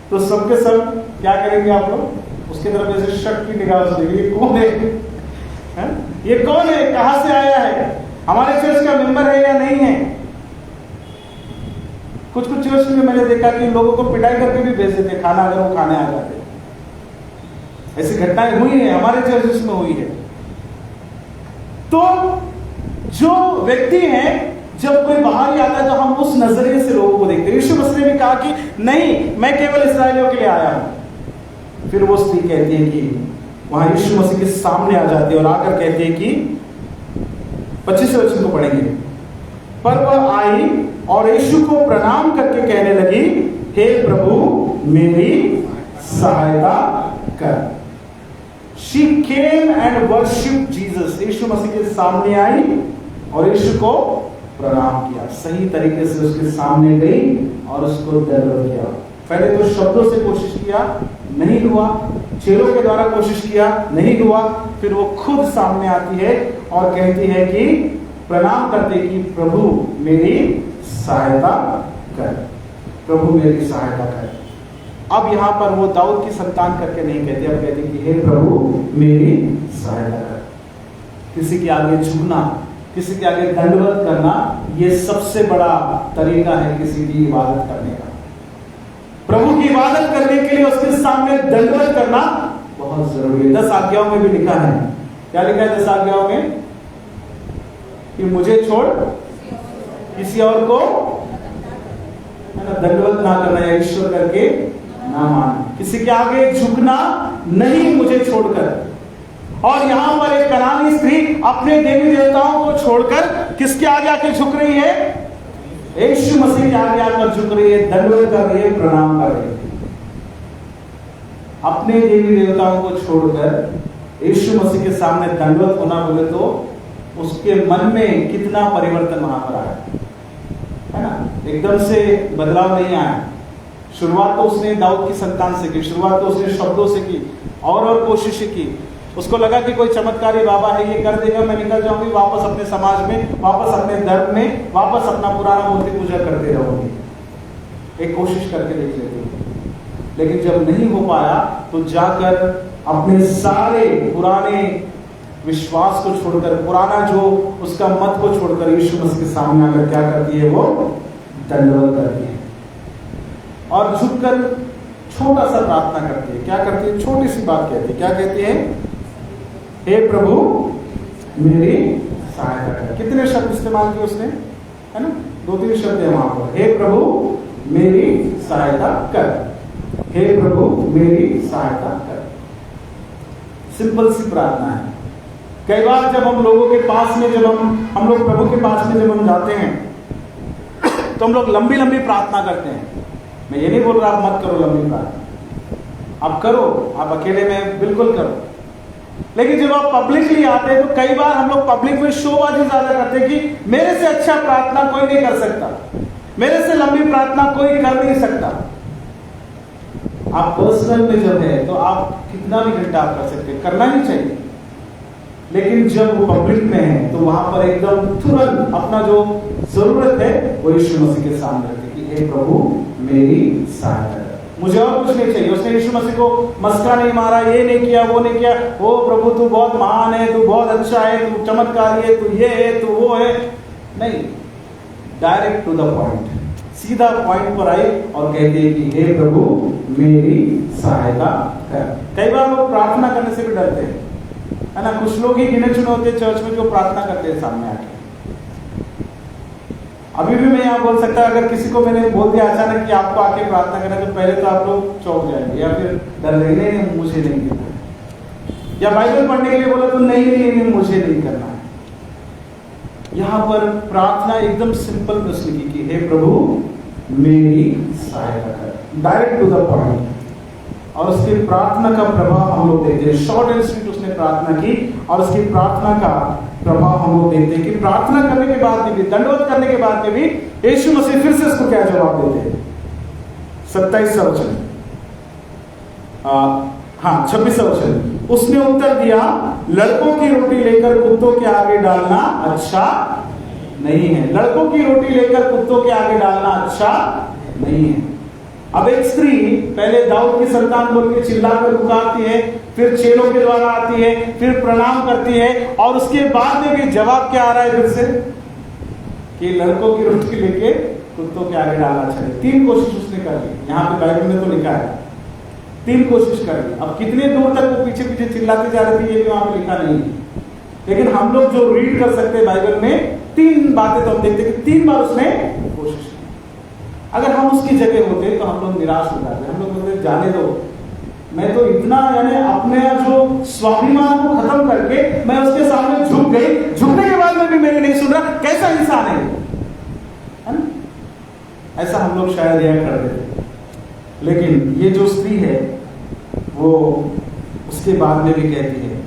तो सबके सब क्या करेंगे? आप लोग उसकी तरफ ऐसे शक की निगाह से देखेंगे, ये कौन है? ये कौन है? कहां से आया है? हमारे चर्च का मेंबर है या नहीं है? कुछ कुछ चर्च में मैंने देखा कि लोगों को पिटाई करके भी भेज देते खाना अगर वो खाने आ जाते। ऐसी घटनाएं हुई है, हमारे चर्चेस में हुई है। तो जो व्यक्ति हैं, जब कोई बाहर ही आता है तो हम उस नजरिए से लोगों को देखते हैं। यीशु मसीह ने भी कहा कि नहीं, मैं केवल इस्राएलियों के लिए आया हूं। फिर वो स्त्री कहती है कि वहां यीशु मसीह के सामने आ जाती है और आकर कहती है कि 25वें वचन को पढ़ेंगे। पर वह आई और यीशु को प्रणाम करके कहने लगी, हे प्रभु, मेरी सहायता कर। She came and worshipped Jesus। यीशु मसीह के सामने आई और यीशु को प्रणाम किया, सही तरीके से उसके सामने गई और उसको दंडवत किया। पहले तो शब्दों से कोशिश किया, नहीं हुआ। चेलों के द्वारा कोशिश किया, नहीं हुआ। फिर वो खुद सामने आती है और कहती है कि प्रणाम करते कि प्रभु मेरी सहायता कर, प्रभु मेरी सहायता कर। अब यहाँ पर वो दाऊद की संतान करके नहीं कहते, अब कहते कि हे प्रभु मेरी सहायता कर। किसी के आगे झुकना, किसी के आगे दंडवत करना, ये सबसे बड़ा तरीका है किसी की इबादत करने का। प्रभु की इबादत करने के लिए उसके सामने दंडवत करना बहुत जरूरी है। 10 आज्ञाओं में भी लिखा है, क्या लिखा है 10 आज्ञाओं में? कि मुझे छोड़ किसी और को दंडवत ना करना या ईश्वर करके ना मानना, किसी के आगे झुकना नहीं मुझे छोड़कर। और यहां पर एक कनानी स्त्री अपने देवी देवताओं को छोड़कर किसके आगे आके झुक रही है? यीशु मसीह के आगे आकर झुक रही है, दंडवत कर रही है, प्रणाम कर रही है। अपने देवी देवताओं को छोड़कर यीशु मसीह के सामने दंडवत होना बोले तो उसके मन में कितना परिवर्तन वहां पर आया है ना। एकदम से बदलाव नहीं आया। शुरुआत तो उसने दाऊद की संतान से की, शुरुआत तो उसने शब्दों से की और कोशिशें की। उसको लगा कि कोई चमत्कारी बाबा है, ये कर देगा, मैं निकल जाऊंगी वापस अपने समाज में, वापस अपने धर्म में, वापस अपना पुराना मूर्ति पूजा करते रहूंगी। एक कोशिश करके देख लेते, लेकिन जब नहीं हो पाया तो जाकर अपने सारे पुराने विश्वास को छोड़कर, पुराना जो उसका मत को छोड़कर यीशु मसीह के सामने आकर क्या करती है, वो दंडवत करती है और झुककर छोटा सा प्रार्थना करती है। क्या करती है? छोटी सी बात कहती है। क्या कहती है? हे प्रभु मेरी सहायता कर। कितने शब्द इस्तेमाल किए उसने, है ना? 2-3 शब्द है वहां पर। हे प्रभु मेरी सहायता कर, हे प्रभु मेरी सहायता कर। सिंपल सी प्रार्थना है। कई बार जब हम लोगों के पास में, जब हम लोग प्रभु के पास में जब हम जाते हैं तो हम लोग लंबी लंबी प्रार्थना करते हैं। मैं ये नहीं बोल रहा आप मत करो लंबी प्रार्थना, आप करो, आप अकेले में बिल्कुल करो। लेकिन जब आप पब्लिकली आते हैं तो कई बार हम लोग पब्लिक में शोबाजी ज्यादा करते हैं कि मेरे से अच्छा प्रार्थना कोई नहीं कर सकता, मेरे से लंबी प्रार्थना कोई कर नहीं सकता। आप पर्सनल में जब है तो आप कितना भी घंटा आप कर सकते हैं, करना ही चाहिए। लेकिन जब वो पब्लिक में है तो वहां पर एकदम तुरंत अपना जो जरूरत है वो यीशु मसीह के सामने रखते कि हे प्रभु मेरी सहायता कर, मुझे और कुछ नहीं चाहिए। उसने यीशु मसीह को मस्का नहीं मारा, ये नहीं किया, वो नहीं किया। ओ प्रभु तू बहुत महान है, तू बहुत अच्छा है, तू चमत्कारी है, तू ये है, तू वो है। नहीं, डायरेक्ट टू द पॉइंट, सीधा पॉइंट पर आए और कहते हैं कि हे प्रभु मेरी सहायता कर। कई बार लोग प्रार्थना करने से भी डरते हैं, है ना। कुछ लोग ही गिने चुने होते हैं चर्च में जो प्रार्थना करते हैं सामने आके। अभी भी मैं यहाँ बोल सकता, अगर किसी को मैंने बोल दिया अचानक कि आपको आके प्रार्थना करना, तो पहले तो आप लोग चौंक जाएंगे या फिर डर जाएंगे, नहीं मुझे नहीं करना है। या बाइबल पढ़ने के लिए बोला तो नहीं मुझे नहीं करना है। यहाँ पर प्रार्थना एकदम सिंपल प्रश्न की कि हे प्रभु मेरी सहायता कर, डायरेक्ट टू द पॉइंट। और उसकी प्रार्थना का प्रभाव हम लोग देखते हैं। शॉर्ट एंड स्वीट उसने प्रार्थना की और उसकी प्रार्थना का प्रभाव हम लोग देखते हैं कि प्रार्थना करने के बाद में भी, दंडवत करने के बाद में भी यीशु मसीह फिर से उसको क्या जवाब देते हैं। 27वां वचन, 26वां वचन, उसने उत्तर दिया, लड़कों की रोटी लेकर कुत्तों के आगे डालना अच्छा नहीं है। लड़कों की रोटी लेकर कुत्तों के आगे डालना अच्छा नहीं है। अब एक स्त्री पहले दाऊद की संतान बोल के चिल्लाकर पुकारती है, फिर चेलों के द्वारा आती है, फिर प्रणाम करती है और उसके बाद में भी जवाब क्या आ रहा है फिर से कि लड़कों की रोटी लेके कुत्तों के आगे डालना चाहिए। 3 कोशिश उसने कर ली, यहाँ पे बाइबल में तो लिखा है 3 कोशिश कर ली। अब कितने दूर तक वो पीछे पीछे चिल्लाती जा रही थी ये भी वहां पे लिखा नहीं है, लेकिन हम लोग जो रीड कर सकते हैं बाइबल में 3 बातें तो हम देखते हैं कि 3 बार उसने कोशिश की। अगर हम उसकी जगह होते तो हम लोग निराश हो जाते, हम लोग बोलते जाने दो, मैं तो इतना यानी अपने जो स्वाभिमान को खत्म करके मैं उसके सामने झुक गई, झुकने के बाद में भी मेरी नहीं सुन रहा, कैसा इंसान है ना? ऐसा हम लोग शायद यह कर देते। लेकिन ये जो स्त्री है वो उसके बाद में भी कहती है,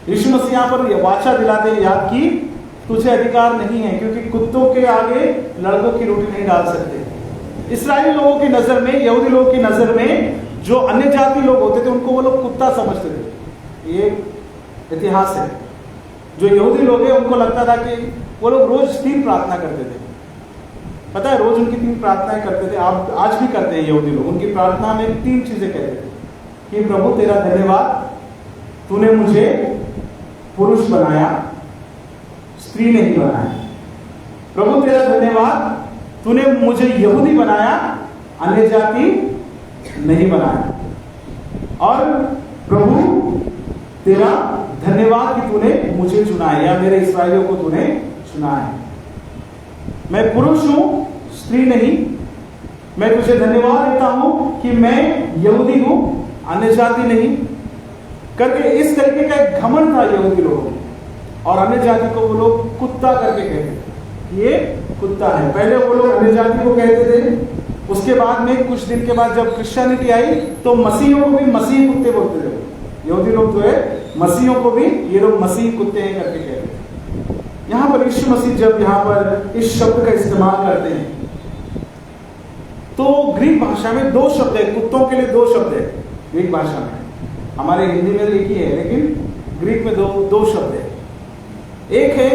यीशु मसीह यहाँ पर वाचा दिलाते याद की तुझे अधिकार नहीं है, क्योंकि कुत्तों के आगे लड़कों की रोटी नहीं डाल सकते। इस्राएली लोगों की नजर में, यहूदी लोगों की नजर में जो अन्य जाति लोग होते थे उनको वो लोग कुत्ता समझते थे। ये इतिहास है। जो यहूदी लोग हैं उनको लगता था कि वो लोग रोज 3 प्रार्थना करते थे। पता है, रोज उनकी 3 प्रार्थनाएं करते थे। आप आज भी करते हैं यहूदी लोग। उनकी प्रार्थना में 3 चीजें कहते थे कि प्रभु तेरा धन्यवाद, तूने मुझे पुरुष बनाया, स्त्री नहीं बनाया। प्रभु तेरा धन्यवाद, तूने मुझे यहूदी बनाया, अन्य जाति नहीं बनाया। और प्रभु तेरा धन्यवाद कि तूने मुझे चुना है, या मेरे इस्राएलियों को तूने चुना है। मैं पुरुष हूं, स्त्री नहीं। मैं तुझे धन्यवाद देता हूं कि मैं यहूदी हूं, अन्य जाति नहीं। करके इस तरीके का एक घमंड था यहूदी लोगों में। और अन्य जाति को वो लोग कुत्ता करके कहते थे, ये कुत्ता है। पहले वो लोग अन्य जाति को कहते थे उसके बाद में कुछ दिन के बाद जब क्रिश्चियनिटी आई तो मसीहों को भी मसीह कुत्ते बोलते थे। यहूदी लोग जो है मसीहों को भी ये लोग मसीह कुत्ते हैं करके कहते हैं। यहाँ पर यीशु मसीह जब यहाँ पर इस शब्द का इस्तेमाल करते हैं तो ग्रीक भाषा में दो शब्द है, कुत्तों के लिए दो शब्द है ग्रीक भाषा में। हमारे हिंदी में एक ही है लेकिन ग्रीक में दो शब्द है। एक है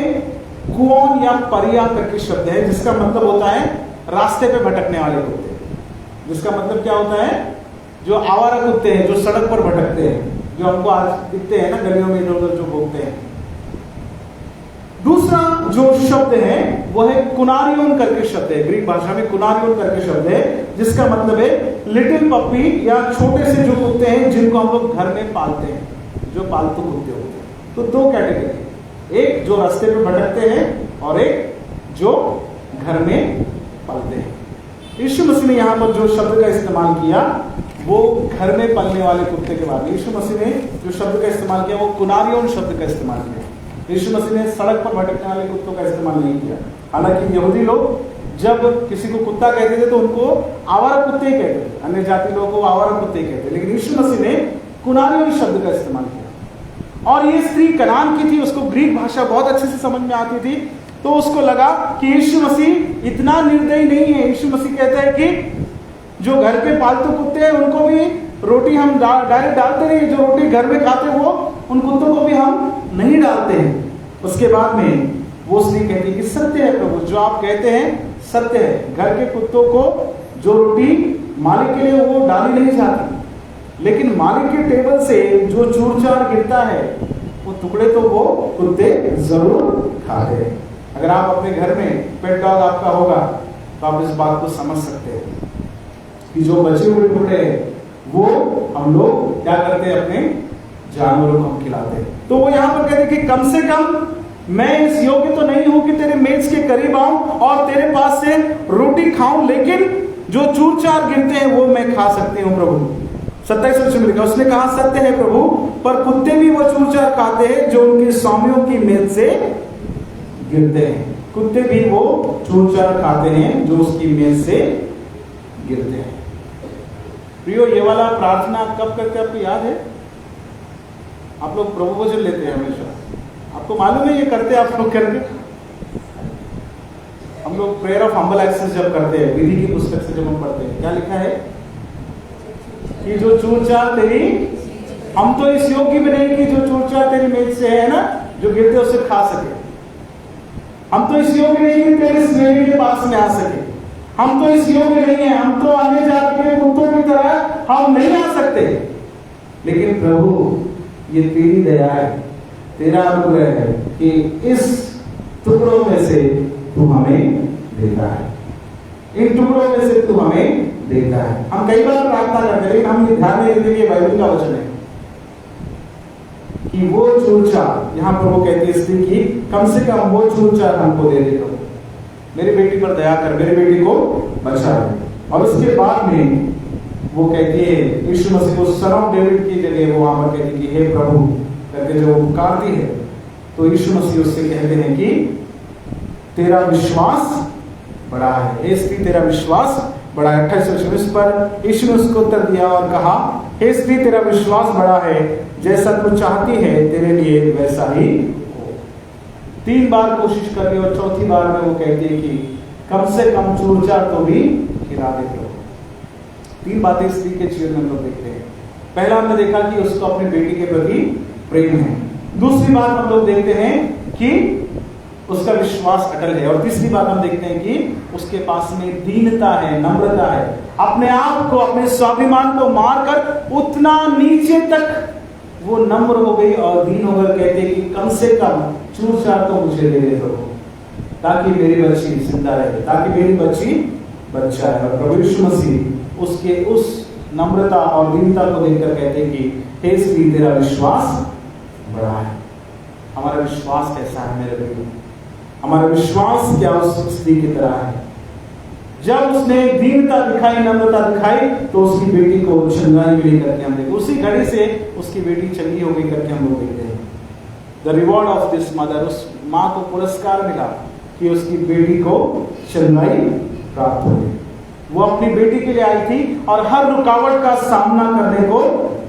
कुओन या परिया करके शब्द है जिसका मतलब होता है रास्ते पे भटकने वाले कुत्ते। जिसका मतलब क्या होता है, जो आवारा कुत्ते हैं जो सड़क पर भटकते हैं, जो हमको आज दिखते हैं ना गलियों में इधर उधर जो घूमते हैं। दूसरा जो शब्द है वो है कुनारियोन करके शब्द है, ग्रीक भाषा में कुनारियोन करके शब्द है जिसका मतलब है लिटिल पपी या छोटे से जो कुत्ते हैं जिनको हम लोग घर में पालते हैं, जो पालतू कुत्ते होते हैं। तो दो कैटेगरी, एक जो रास्ते पे भटकते हैं और एक जो घर में पालते हैं। यीशु मसीह ने यहाँ पर जो शब्द का इस्तेमाल किया वो घर में पलने वाले कुत्ते के बारे में। यीशु मसीह ने जो शब्द का इस्तेमाल किया वो कुनारियोन शब्द का इस्तेमाल किया। यीशु मसीह ने सड़क पर भटकने वाले कुत्तों का इस्तेमाल नहीं किया। हालांकि यहूदी लोग जब किसी को कुत्ता कहते थे तो उनको आवारा कुत्ते ही कहते थे, अन्य जाति लोगों को आवारा कुत्ते ही कहते थे, लेकिन यीशु मसीह ने कुनारियोन शब्द का इस्तेमाल किया। और ये स्त्री कनान की थी, उसको ग्रीक भाषा बहुत अच्छे से समझ में आती थी, तो उसको लगा कि यीशु मसीह इतना निर्दयी नहीं है। यीशु मसीह कहते हैं कि जो घर के पालतू कुत्ते हैं उनको भी रोटी हम डायरेक्ट डालते नहीं, जो रोटी घर में खाते वो उन कुत्तों को भी हम नहीं डालते हैं। उसके बाद में वो स्त्री कहती है कि सत्य है प्रभु, जो आप कहते हैं सत्य है। घर के कुत्तों को जो रोटी मालिक के लिए वो डाली नहीं जाती, लेकिन मालिक के टेबल से जो चूर-चार गिरता है वो टुकड़े तो वो कुत्ते जरूर खाते हैं। अगर आप अपने घर में पेट डॉग आपका होगा तो आप इस बात को समझ सकते हैं कि जो बचे हुए टुकड़े वो हम लोग क्या करते हैं, अपने जानवरों को हम खिलाते हैं। तो वो यहाँ पर कहते हैं कि कम से कम मैं इस योग्य तो नहीं हूं कि तेरे मेज के करीब आऊं और तेरे पास से रोटी खाऊं, लेकिन जो चूर-चार गिरते हैं वो मैं खा सकती हूं प्रभु। 27 में लिखा, उसने कहा सत्य है प्रभु, पर कुत्ते भी वो चूर-चार खाते हैं जो उनके स्वामियों की मेज से गिरते हैं। कुत्ते भी वो चूर-चार खाते हैं जो उसकी मेज से गिरते हैं। प्रियो, ये वाला प्रार्थना कब करते आपको याद है? आप लोग प्रभु भोजन लेते हैं हमेशा, आपको मालूम है ये करते आप लोग करके? हम लोग प्रेयर ऑफ हम्बल एक्सेस जब करते हैं, विधि की पुस्तक से जब हम पढ़ते हैं, क्या लिखा है कि जो चूर-चार तेरी, हम तो इस योग्य में नहीं कि जो चूर-चार तेरी मेज से है ना जो गिरते उसे खा सके। हम तो इस योग्य नहीं कि तेरे स्नेही के पास में आ सके। हम तो इस योग्य नहीं है, हम तो अन्य जाति के कुत्तों की तरह हम नहीं आ सकते। लेकिन प्रभु ये तेरी दया है, तेरा अनुग्रह है कि इस टुकड़ों में से तू हमें देता है, इन टुकड़ों में से तू हमें देता है। हम कई बार प्रार्थना करते हैं लेकिन हम ये ध्यान नहीं देते, बाइबल का वचन है कि वो चूर-चार, यहाँ पर वो कहती है स्त्री की कम से कम वो चूर-चार हमको दे दे, मेरी बेटी पर दया कर, मेरी बेटी को बचा दे। और उसके बाद में वो कहती है यीशु मसीह को सन ऑफ डेविड की जगह वो वहां पर कहती है कि हे प्रभु करके जो पुकारती है, तो यीशु मसीह उससे कहते हैं कि तेरा विश्वास बड़ा है, हे स्त्री तेरा विश्वास बड़ा है। 28 पर यीशु ने उसको उत्तर दिया और कहा, हे स्त्री तेरा विश्वास बड़ा है, जैसा तू चाहती है तेरे लिए वैसा ही हो। 3 बार कोशिश कर ली और चौथी बार में वो कहती है कि कम से कम चूर-चार तो भी खिला देते हो। 3 बातें स्त्री के जीवन में हम लोग देखते हैं। पहला हमने देखा कि उसको अपने बेटी के प्रति प्रेम है। दूसरी बात हम लोग देखते हैं कि उसका विश्वास अटल है। और तीसरी बात हम देखते हैं कि उसके पास में दीनता है, नम्रता है, अपने आप को, अपने स्वाभिमान को मारकर उतना नीचे तक वो नम्र हो गई और दीन होकर कहते कि कम से कम चूर-चार तो मुझे दे दे दो ताकि मेरी बच्ची जिंदा रहे, ताकि मेरी बच्ची बच्चा है। और प्रभु यीशु मसीह उसके उस नम्रता और दीनता को देखकर कहते कि हे स्त्री तेरा विश्वास बड़ा है। हमारा विश्वास कैसा है मेरे भाई? हमारा विश्वास क्या उस स्त्री की तरह है? जब उसने दीनता दिखाई, नम्रता दिखाई, तो उसकी बेटी को चंगाई मिली करके हम देखते, उसी घड़ी से उसकी बेटी चंगी हो गई करके हम लोग देखते हैं। The reward of this mother, उस माँ को पुरस्कार मिला कि उसकी बेटी को चंगाई प्राप्त हो गई। वो अपनी बेटी के लिए आई थी और हर रुकावट का सामना करने को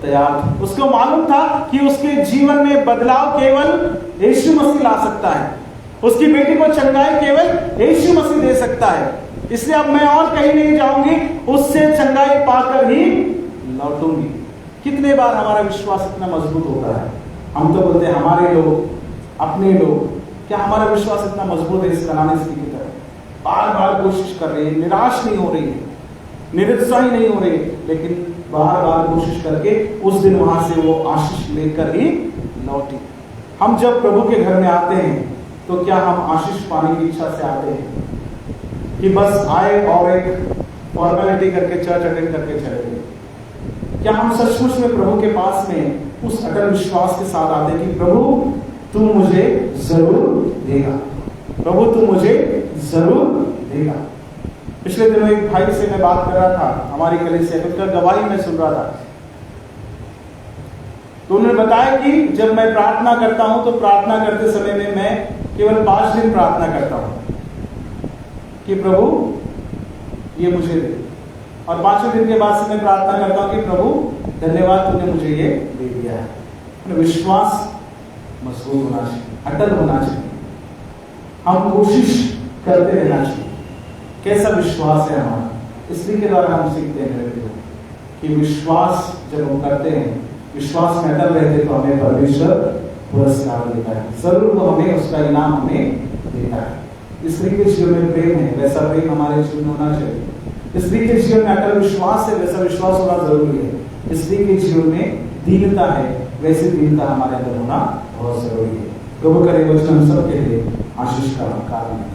तैयार थी। उसको मालूम था कि उसके जीवन में बदलाव केवल यीशु मसीह ला सकता है, उसकी बेटी को चंगाई केवल यीशु मसीह दे सकता है। इसलिए अब मैं और कहीं नहीं जाऊंगी, उससे चंगाई पाकर ही लौटूंगी। कितने बार हमारा विश्वास इतना मजबूत होता है, हम तो बोलते हैं हमारे लोग, अपने लोग, क्या हमारा विश्वास इतना मजबूत है इस कनानी स्त्री की तरह? बार बार कोशिश कर रही है, निराश नहीं हो रही है, निरुत्साही नहीं हो रही है, लेकिन बार बार कोशिश करके उस दिन वहां से वो आशीष लेकर ही लौटी। हम जब प्रभु के घर में आते हैं तो क्या हम आशीष पाने की इच्छा से आते हैं कि बस आए और एक फॉर्मेलिटी करके चर्च अटेंड करके चले गए? क्या हम सचमुच में प्रभु के पास में उस अटल विश्वास के साथ आते हैं कि प्रभु तू मुझे जरूर देगा, प्रभु तू मुझे जरूर देगा? पिछले दिनों एक भाई से मैं बात कर रहा था, हमारी कलीसिया से, उनका गवाही में सुन रहा था, तो उन्होंने बताया कि जब मैं प्रार्थना करता हूं तो प्रार्थना करते समय में मैं केवल 5 दिन प्रार्थना करता हूं कि प्रभु ये मुझे दे, और 5वें दिन के बाद से मैं प्रार्थना करता हूं कि प्रभु धन्यवाद तूने मुझे ये दे दिया है। विश्वास मजबूत होना चाहिए, अटल होना चाहिए, हम कोशिश करते रहना चाहिए। कैसा विश्वास है हमारा? इसलिए के द्वारा हम सीखते हैं कि विश्वास जब हम करते हैं, विश्वास में अटल रहते तो हमें परमेश्वर पुरस्कार देता है, जरूर वो हमें उसका इनाम हमें देता है। स्त्री के जीवन में प्रेम है, वैसा प्रेम हमारे जीवन में होना चाहिए। स्त्री के जीवन में अटल विश्वास है, वैसा विश्वास होना जरूरी है। स्त्री के जीवन में दीनता है, वैसी दीनता हमारे अंदर होना बहुत जरूरी है। प्रभु करे वचन हम सबके लिए आशीष का कारण है।